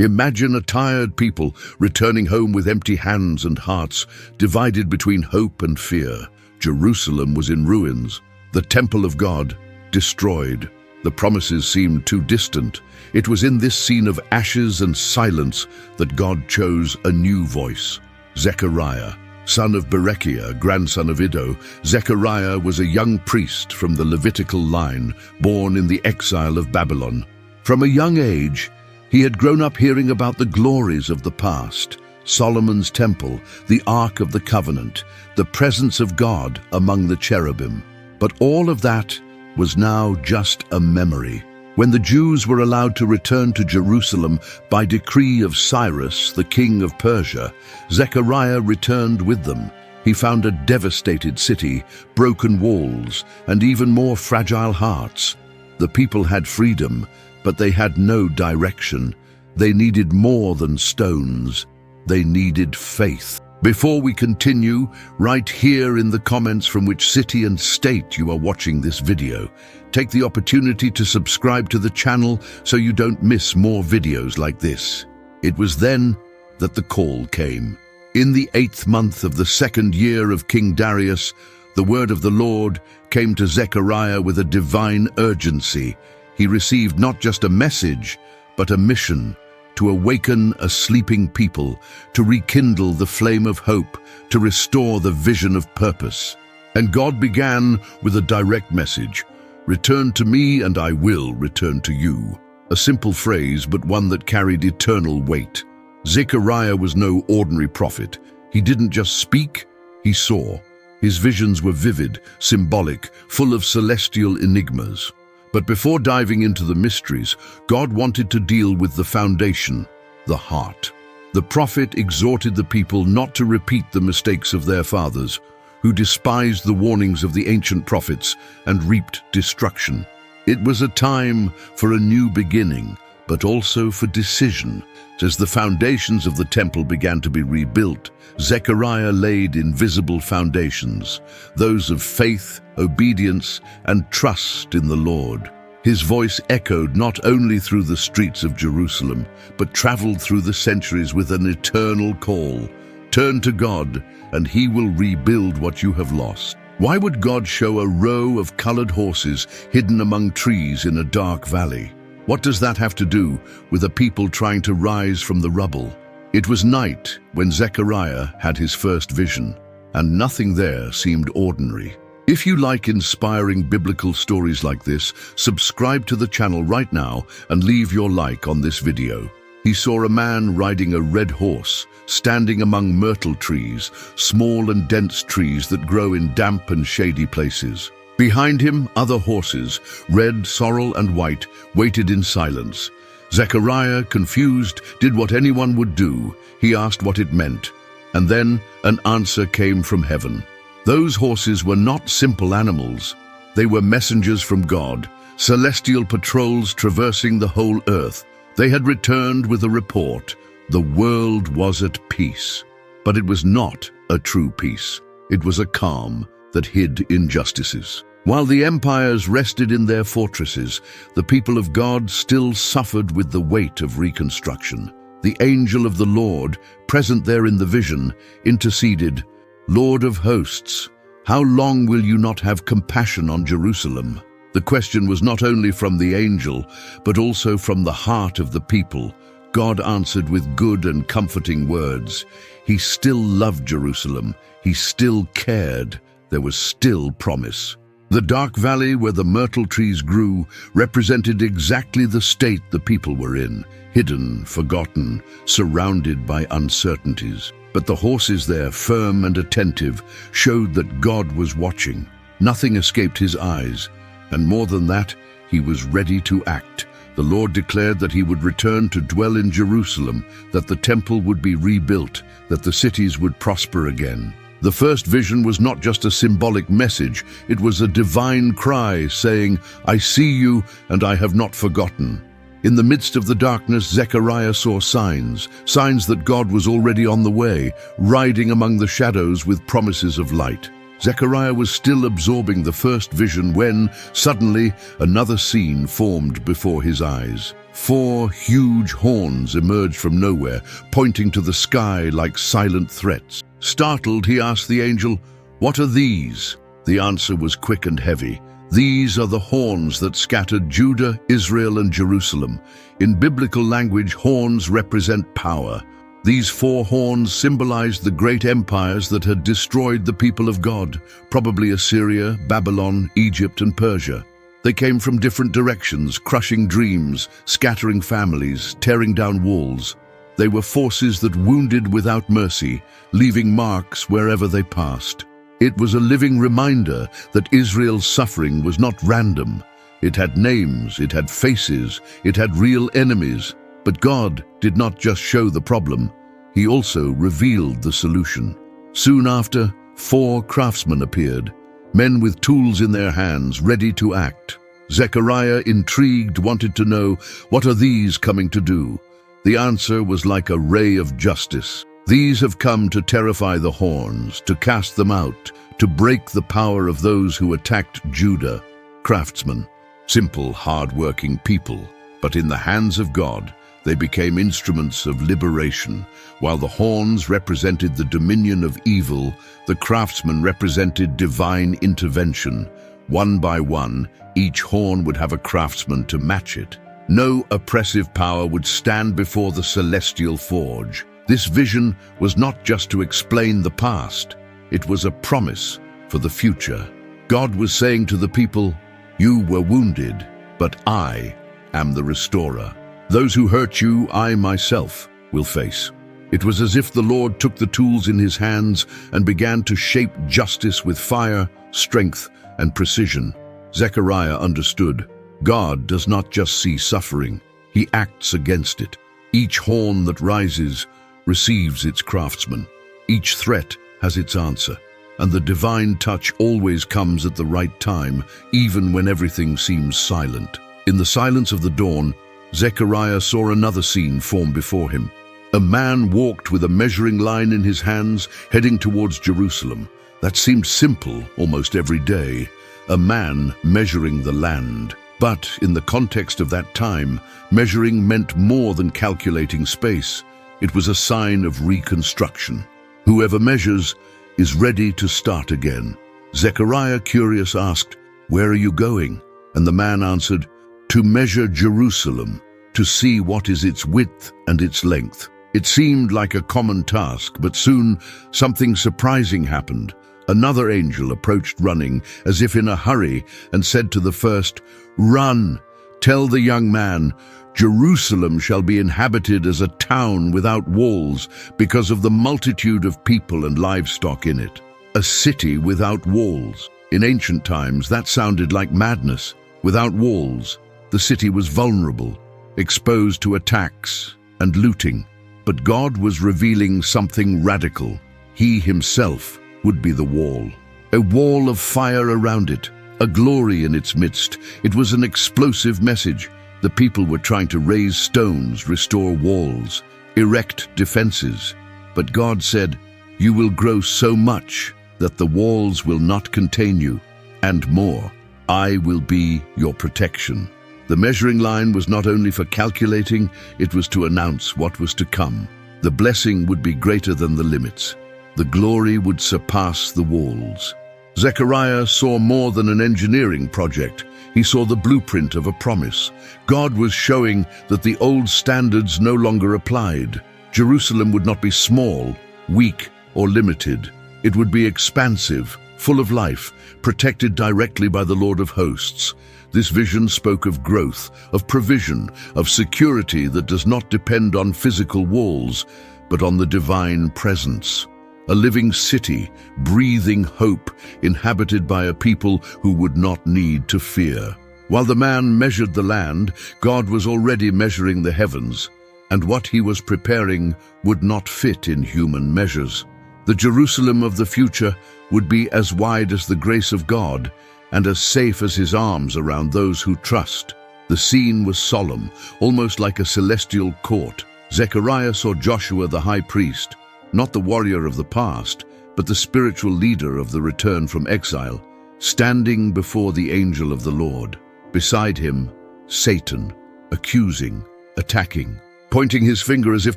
Imagine a tired people returning home with empty hands and hearts, divided between hope and fear. Jerusalem was in ruins, the temple of God destroyed. The promises seemed too distant. It was in this scene of ashes and silence that God chose a new voice. Zechariah, son of Berechiah, grandson of Iddo. Zechariah was a young priest from the Levitical line, born in the exile of Babylon. From a young age, he had grown up hearing about the glories of the past, Solomon's temple, the Ark of the Covenant, the presence of God among the cherubim. But all of that was now just a memory. When the Jews were allowed to return to Jerusalem by decree of Cyrus, the king of Persia, Zechariah returned with them. He found a devastated city, broken walls, and even more fragile hearts. The people had freedom, but they had no direction. They needed more than stones. They needed faith. Before we continue, write here in the comments from which city and state you are watching this video. Take the opportunity to subscribe to the channel so you don't miss more videos like this. It was then that the call came. In the 8th month of the 2nd year of King Darius, the word of the Lord came to Zechariah with a divine urgency. He received not just a message, but a mission: to awaken a sleeping people, to rekindle the flame of hope, to restore the vision of purpose. And God began with a direct message: "Return to me and I will return to you." A simple phrase, but one that carried eternal weight. Zechariah was no ordinary prophet. He didn't just speak, he saw. His visions were vivid, symbolic, full of celestial enigmas. But before diving into the mysteries, God wanted to deal with the foundation, the heart. The prophet exhorted the people not to repeat the mistakes of their fathers, who despised the warnings of the ancient prophets and reaped destruction. It was a time for a new beginning, but also for decision. As the foundations of the temple began to be rebuilt, Zechariah laid invisible foundations, those of faith, obedience, and trust in the Lord. His voice echoed not only through the streets of Jerusalem, but traveled through the centuries with an eternal call: turn to God, and He will rebuild what you have lost. Why would God show a row of colored horses hidden among trees in a dark valley? What does that have to do with a people trying to rise from the rubble? It was night when Zechariah had his first vision, and nothing there seemed ordinary. If you like inspiring biblical stories like this, subscribe to the channel right now and leave your like on this video. He saw a man riding a red horse, standing among myrtle trees, small and dense trees that grow in damp and shady places. Behind him, other horses, red, sorrel, and white, waited in silence. Zechariah, confused, did what anyone would do. He asked what it meant. And then an answer came from heaven. Those horses were not simple animals. They were messengers from God, celestial patrols traversing the whole earth. They had returned with a report. The world was at peace. But it was not a true peace. It was a calm that hid injustices. While the empires rested in their fortresses, the people of God still suffered with the weight of reconstruction. The angel of the Lord, present there in the vision, interceded, "Lord of hosts, how long will you not have compassion on Jerusalem?" The question was not only from the angel, but also from the heart of the people. God answered with good and comforting words. He still loved Jerusalem. He still cared. There was still promise. The dark valley where the myrtle trees grew represented exactly the state the people were in, hidden, forgotten, surrounded by uncertainties. But the horses there, firm and attentive, showed that God was watching. Nothing escaped his eyes, and more than that, he was ready to act. The Lord declared that he would return to dwell in Jerusalem, that the temple would be rebuilt, that the cities would prosper again. The first vision was not just a symbolic message, it was a divine cry saying, "I see you and I have not forgotten." In the midst of the darkness, Zechariah saw signs that God was already on the way, riding among the shadows with promises of light. Zechariah was still absorbing the first vision when, suddenly, another scene formed before his eyes. 4 huge horns emerged from nowhere, pointing to the sky like silent threats. Startled, he asked the angel, "What are these?" The answer was quick and heavy. "These are the horns that scattered Judah, Israel, and Jerusalem." In biblical language, horns represent power. These 4 horns symbolized the great empires that had destroyed the people of God, probably Assyria, Babylon, Egypt, and Persia. They came from different directions, crushing dreams, scattering families, tearing down walls. They were forces that wounded without mercy, leaving marks wherever they passed. It was a living reminder that Israel's suffering was not random. It had names, it had faces, it had real enemies. But God did not just show the problem, He also revealed the solution. Soon after, 4 craftsmen appeared, men with tools in their hands, ready to act. Zechariah, intrigued, wanted to know, "What are these coming to do?" The answer was like a ray of justice. "These have come to terrify the horns, to cast them out, to break the power of those who attacked Judah." Craftsmen, simple, hard-working people, but in the hands of God, they became instruments of liberation. While the horns represented the dominion of evil, the craftsmen represented divine intervention. One by one, each horn would have a craftsman to match it. No oppressive power would stand before the celestial forge. This vision was not just to explain the past, it was a promise for the future. God was saying to the people, "You were wounded, but I am the restorer. Those who hurt you, I myself will face." It was as if the Lord took the tools in His hands and began to shape justice with fire, strength, and precision. Zechariah understood. God does not just see suffering, He acts against it. Each horn that rises receives its craftsman. Each threat has its answer. And the divine touch always comes at the right time, even when everything seems silent. In the silence of the dawn, Zechariah saw another scene form before him. A man walked with a measuring line in his hands, heading towards Jerusalem. That seemed simple almost every day. A man measuring the land. But in the context of that time, measuring meant more than calculating space. It was a sign of reconstruction. Whoever measures is ready to start again. Zechariah, curious, asked, "Where are you going?" And the man answered, "To measure Jerusalem, to see what is its width and its length." It seemed like a common task, but soon something surprising happened. Another angel approached running, as if in a hurry, and said to the first, "Run, tell the young man, Jerusalem shall be inhabited as a town without walls because of the multitude of people and livestock in it." A city without walls. In ancient times, that sounded like madness. Without walls, the city was vulnerable, exposed to attacks and looting. But God was revealing something radical. He Himself would be the wall. A wall of fire around it, a glory in its midst. It was an explosive message. The people were trying to raise stones, restore walls, erect defenses. But God said, "You will grow so much that the walls will not contain you, and more. I will be your protection." The measuring line was not only for calculating, it was to announce what was to come. The blessing would be greater than the limits. The glory would surpass the walls. Zechariah saw more than an engineering project. He saw the blueprint of a promise. God was showing that the old standards no longer applied. Jerusalem would not be small, weak, or limited. It would be expansive, full of life, protected directly by the Lord of hosts. This vision spoke of growth, of provision, of security that does not depend on physical walls, but on the divine presence. A living city, breathing hope, inhabited by a people who would not need to fear. While the man measured the land, God was already measuring the heavens, and what He was preparing would not fit in human measures. The Jerusalem of the future would be as wide as the grace of God, and as safe as His arms around those who trust. The scene was solemn, almost like a celestial court. Zechariah saw Joshua the high priest, not the warrior of the past, but the spiritual leader of the return from exile, standing before the angel of the Lord. Beside him, Satan, accusing, attacking, pointing his finger as if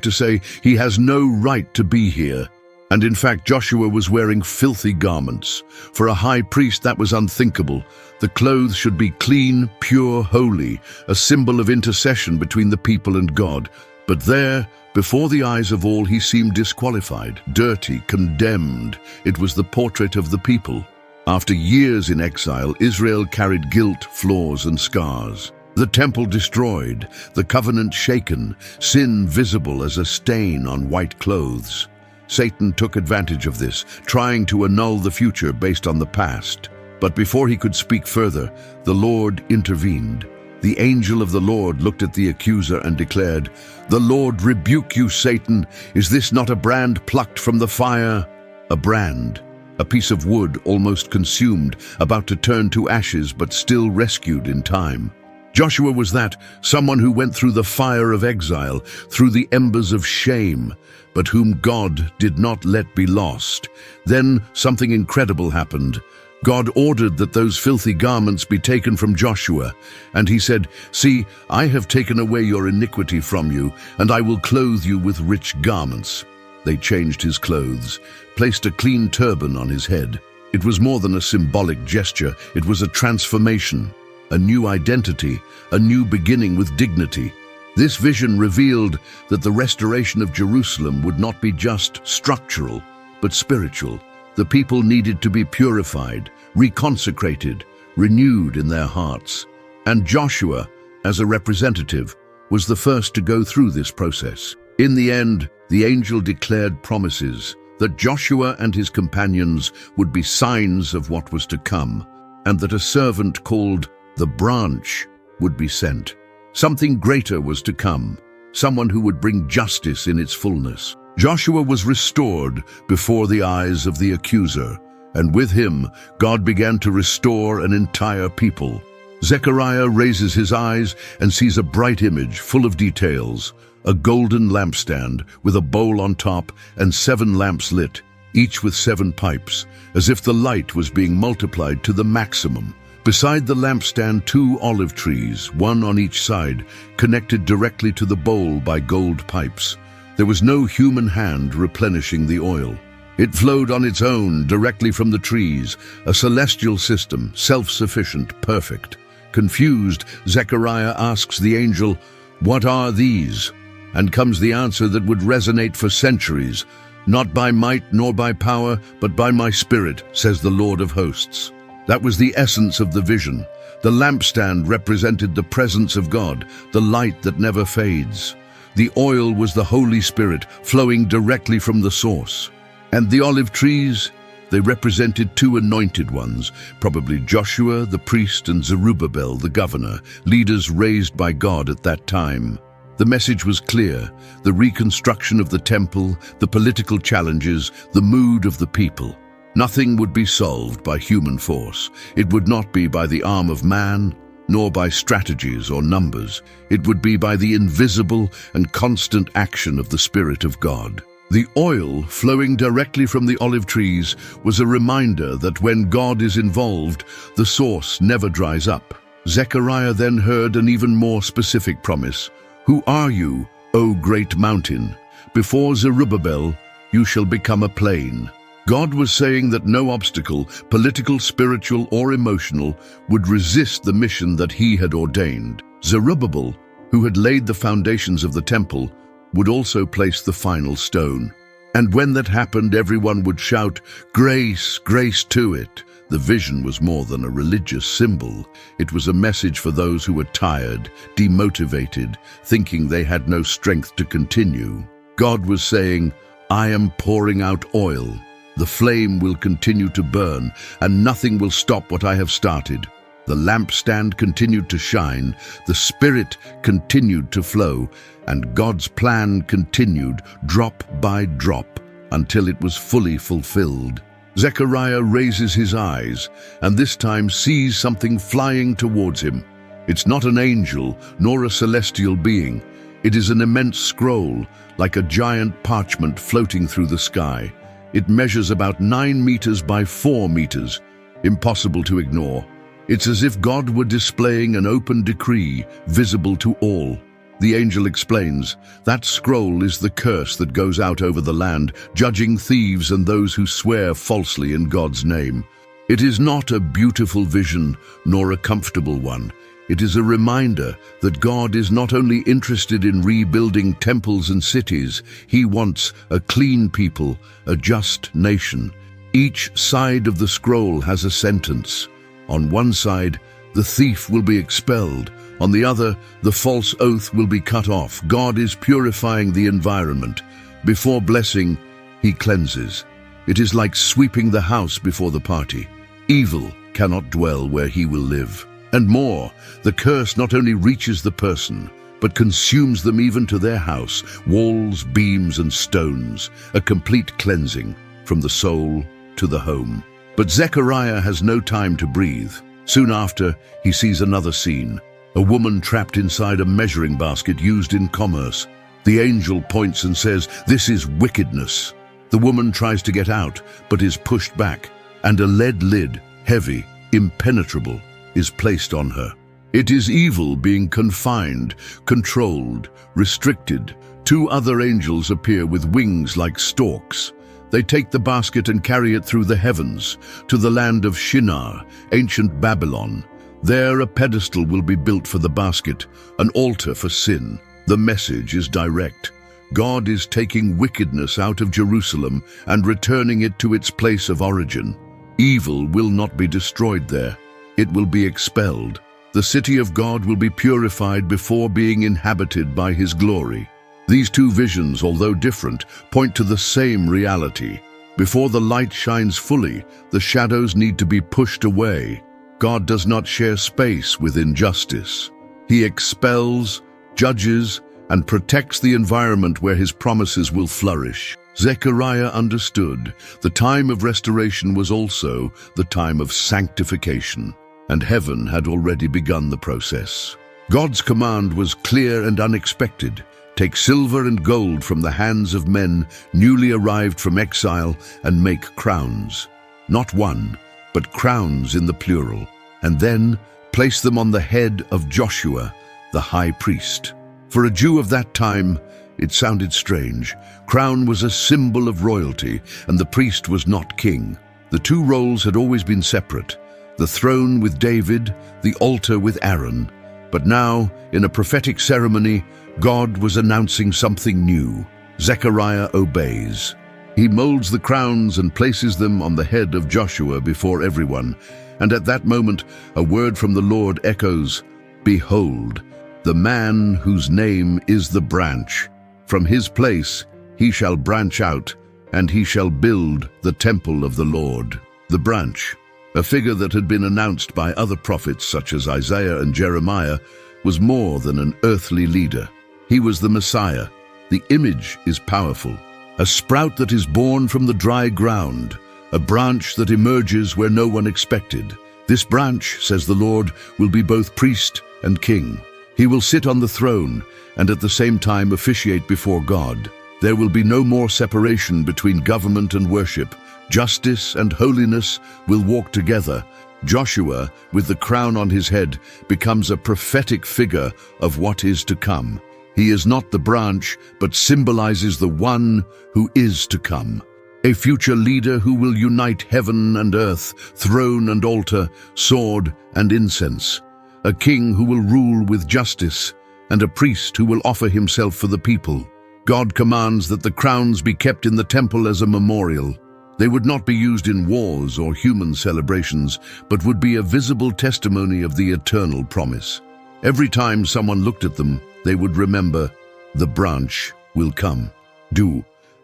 to say he has no right to be here. And in fact, Joshua was wearing filthy garments. For a high priest, that was unthinkable. The clothes should be clean, pure, holy, a symbol of intercession between the people and God. But there, before the eyes of all, he seemed disqualified, dirty, condemned. It was the portrait of the people. After years in exile, Israel carried guilt, flaws, and scars. The temple destroyed, the covenant shaken, sin visible as a stain on white clothes. Satan took advantage of this, trying to annul the future based on the past. But before he could speak further, the Lord intervened. The angel of the Lord looked at the accuser and declared, "The Lord rebuke you, Satan. Is this not a brand plucked from the fire?" A brand, a piece of wood almost consumed, about to turn to ashes but still rescued in time. Joshua was that, someone who went through the fire of exile, through the embers of shame, but whom God did not let be lost. Then something incredible happened. God ordered that those filthy garments be taken from Joshua, and he said, "See, I have taken away your iniquity from you, and I will clothe you with rich garments." They changed his clothes, placed a clean turban on his head. It was more than a symbolic gesture, it was a transformation. A new identity, a new beginning with dignity. This vision revealed that the restoration of Jerusalem would not be just structural, but spiritual. The people needed to be purified, reconsecrated, renewed in their hearts. And Joshua, as a representative, was the first to go through this process. In the end, the angel declared promises that Joshua and his companions would be signs of what was to come, and that a servant called the branch would be sent. Something greater was to come, someone who would bring justice in its fullness. Joshua was restored before the eyes of the accuser, and with him, God began to restore an entire people. Zechariah raises his eyes and sees a bright image full of details, a golden lampstand with a bowl on top and 7 lamps lit, each with 7 pipes, as if the light was being multiplied to the maximum. Beside the lampstand, 2 olive trees, one on each side, connected directly to the bowl by gold pipes. There was no human hand replenishing the oil. It flowed on its own, directly from the trees, a celestial system, self-sufficient, perfect. Confused, Zechariah asks the angel, "What are these?" And comes the answer that would resonate for centuries. "Not by might nor by power, but by my spirit, says the Lord of hosts." That was the essence of the vision. The lampstand represented the presence of God, the light that never fades. The oil was the Holy Spirit flowing directly from the source. And the olive trees, they represented 2 anointed ones, probably Joshua, the priest, and Zerubbabel, the governor, leaders raised by God at that time. The message was clear: the reconstruction of the temple, the political challenges, the mood of the people. Nothing would be solved by human force. It would not be by the arm of man, nor by strategies or numbers. It would be by the invisible and constant action of the Spirit of God. The oil flowing directly from the olive trees was a reminder that when God is involved, the source never dries up. Zechariah then heard an even more specific promise. "Who are you, O great mountain? Before Zerubbabel, you shall become a plain." God was saying that no obstacle, political, spiritual, or emotional, would resist the mission that he had ordained. Zerubbabel, who had laid the foundations of the temple, would also place the final stone. And when that happened, everyone would shout, "Grace, grace to it." The vision was more than a religious symbol. It was a message for those who were tired, demotivated, thinking they had no strength to continue. God was saying, "I am pouring out oil. The flame will continue to burn, and nothing will stop what I have started." The lampstand continued to shine, the Spirit continued to flow, and God's plan continued, drop by drop, until it was fully fulfilled. Zechariah raises his eyes, and this time sees something flying towards him. It's not an angel, nor a celestial being. It is an immense scroll, like a giant parchment floating through the sky. It measures about 9 meters by 4 meters, impossible to ignore. It's as if God were displaying an open decree, visible to all. The angel explains, that scroll is the curse that goes out over the land, judging thieves and those who swear falsely in God's name. It is not a beautiful vision, nor a comfortable one. It is a reminder that God is not only interested in rebuilding temples and cities, He wants a clean people, a just nation. Each side of the scroll has a sentence. On one side, the thief will be expelled. On the other, the false oath will be cut off. God is purifying the environment. Before blessing, He cleanses. It is like sweeping the house before the party. Evil cannot dwell where He will live. And more, the curse not only reaches the person, but consumes them even to their house, walls, beams, and stones, a complete cleansing from the soul to the home. But Zechariah has no time to breathe. Soon after, he sees another scene, a woman trapped inside a measuring basket used in commerce. The angel points and says, "This is wickedness." The woman tries to get out, but is pushed back, and a lead lid, heavy, impenetrable, is placed on her. It is evil being confined, controlled, restricted. 2 other angels appear with wings like storks. They take the basket and carry it through the heavens to the land of Shinar, ancient Babylon. There a pedestal will be built for the basket, an altar for sin. The message is direct. God is taking wickedness out of Jerusalem and returning it to its place of origin. Evil will not be destroyed there. It will be expelled. The city of God will be purified before being inhabited by His glory. These 2 visions, although different, point to the same reality. Before the light shines fully, the shadows need to be pushed away. God does not share space with injustice. He expels, judges, and protects the environment where His promises will flourish. Zechariah understood the time of restoration was also the time of sanctification, and heaven had already begun the process. God's command was clear and unexpected. Take silver and gold from the hands of men newly arrived from exile and make crowns. Not one, but crowns in the plural. And then place them on the head of Joshua, the high priest. For a Jew of that time, it sounded strange. Crown was a symbol of royalty, and the priest was not king. The 2 roles had always been separate. The throne with David, the altar with Aaron. But now, in a prophetic ceremony, God was announcing something new. Zechariah obeys. He molds the crowns and places them on the head of Joshua before everyone. And at that moment, a word from the Lord echoes, "Behold, the man whose name is the branch. From his place he shall branch out, and he shall build the temple of the Lord." The branch, a figure that had been announced by other prophets such as Isaiah and Jeremiah, was more than an earthly leader. He was the Messiah. The image is powerful. A sprout that is born from the dry ground, a branch that emerges where no one expected. This branch, says the Lord, will be both priest and king. He will sit on the throne and at the same time officiate before God. There will be no more separation between government and worship. Justice and holiness will walk together. Joshua, with the crown on his head, becomes a prophetic figure of what is to come. He is not the branch, but symbolizes the one who is to come. A future leader who will unite heaven and earth, throne and altar, sword and incense. A king who will rule with justice, and a priest who will offer himself for the people. God commands that the crowns be kept in the temple as a memorial. They would not be used in wars or human celebrations, but would be a visible testimony of the eternal promise. Every time someone looked at them, they would remember, the branch will come.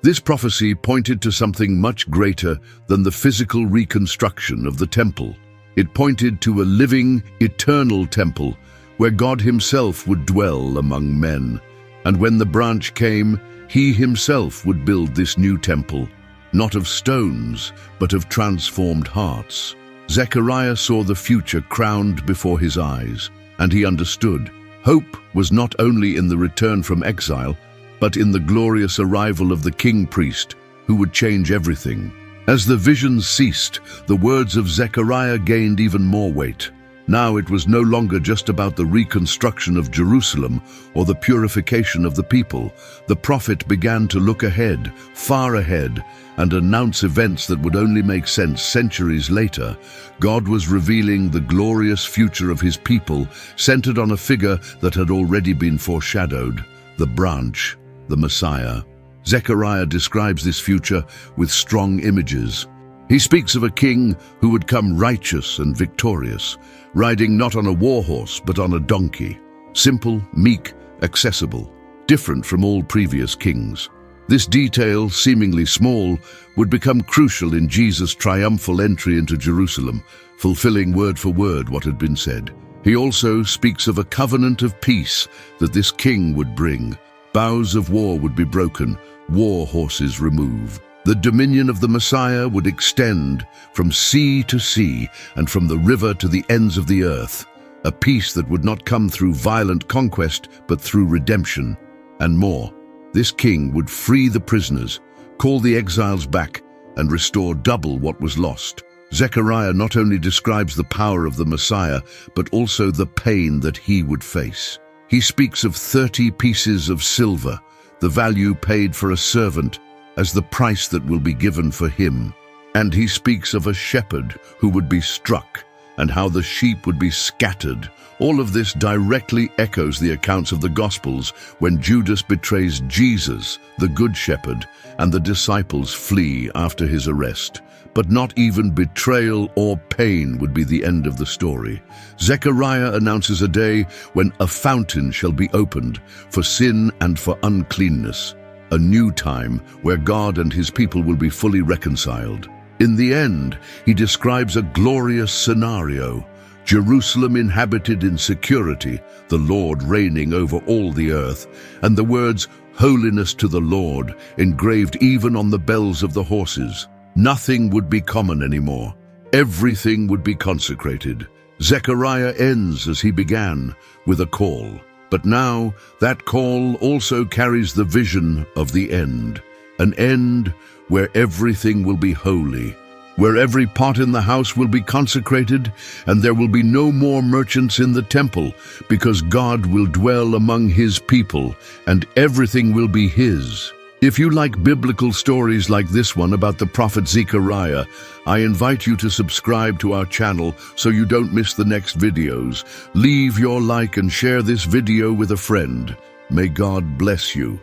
This prophecy pointed to something much greater than the physical reconstruction of the temple. It pointed to a living, eternal temple where God himself would dwell among men. And when the branch came, he himself would build this new temple, not of stones, but of transformed hearts. Zechariah saw the future crowned before his eyes, and he understood. Hope was not only in the return from exile, but in the glorious arrival of the king-priest, who would change everything. As the visions ceased, the words of Zechariah gained even more weight. Now it was no longer just about the reconstruction of Jerusalem or the purification of the people. The prophet began to look ahead, far ahead, and announce events that would only make sense centuries later. God was revealing the glorious future of his people, centered on a figure that had already been foreshadowed, the branch, the Messiah. Zechariah describes this future with strong images. He speaks of a king who would come righteous and victorious, riding not on a war horse but on a donkey. Simple, meek, accessible, different from all previous kings. This detail, seemingly small, would become crucial in Jesus' triumphal entry into Jerusalem, fulfilling word for word what had been said. He also speaks of a covenant of peace that this king would bring. Bows of war would be broken, war horses removed. The dominion of the Messiah would extend from sea to sea and from the river to the ends of the earth, a peace that would not come through violent conquest but through redemption. And more, this king would free the prisoners, call the exiles back, and restore double what was lost. Zechariah not only describes the power of the Messiah, but also the pain that he would face. He speaks of 30 pieces of silver, the value paid for a servant, as the price that will be given for him. And he speaks of a shepherd who would be struck, and how the sheep would be scattered. All of this directly echoes the accounts of the Gospels when Judas betrays Jesus, the Good Shepherd, and the disciples flee after his arrest. But not even betrayal or pain would be the end of the story. Zechariah announces a day when a fountain shall be opened for sin and for uncleanness, a new time where God and his people will be fully reconciled. In the end, he describes a glorious scenario: Jerusalem inhabited in security, the Lord reigning over all the earth, and the words, "Holiness to the Lord," engraved even on the bells of the horses. Nothing would be common anymore. Everything would be consecrated. Zechariah ends as he began, with a call. But now, that call also carries the vision of the end. An end where everything will be holy, where every pot in the house will be consecrated, and there will be no more merchants in the temple, because God will dwell among his people, and everything will be his. If you like biblical stories like this one about the prophet Zechariah, I invite you to subscribe to our channel so you don't miss the next videos. Leave your like and share this video with a friend. May God bless you.